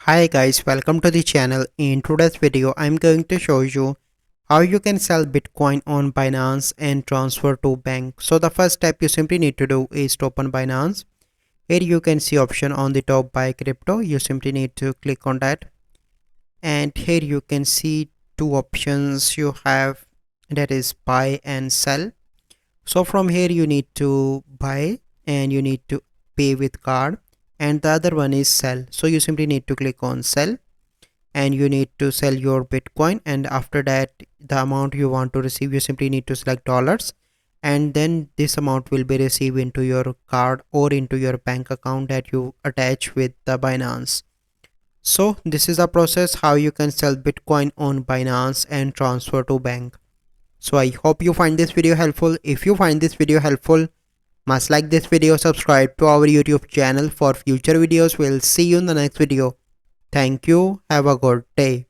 Hi guys, welcome to the channel. In today's video, I'm going to show you how you can sell Bitcoin on Binance and transfer to bank. So the first step you simply need to do is to open Binance. Here you can see option on the top buy crypto. You simply need to click on that. And here you can see two options you have, that is buy and sell. So from here you need to buy and you need to pay with card, and the other one is sell. So you simply need to click on sell and you need to sell your Bitcoin, and after that the amount you want to receive, you simply need to select dollars, and then this amount will be received into your card or into your bank account that you attach with the Binance. So this is a process how you can sell Bitcoin on Binance and transfer to bank. So I hope you find this video helpful. If you find this video helpful, must like this video, subscribe to our YouTube channel for future videos. We'll see you in the next video. Thank you. Have a good day.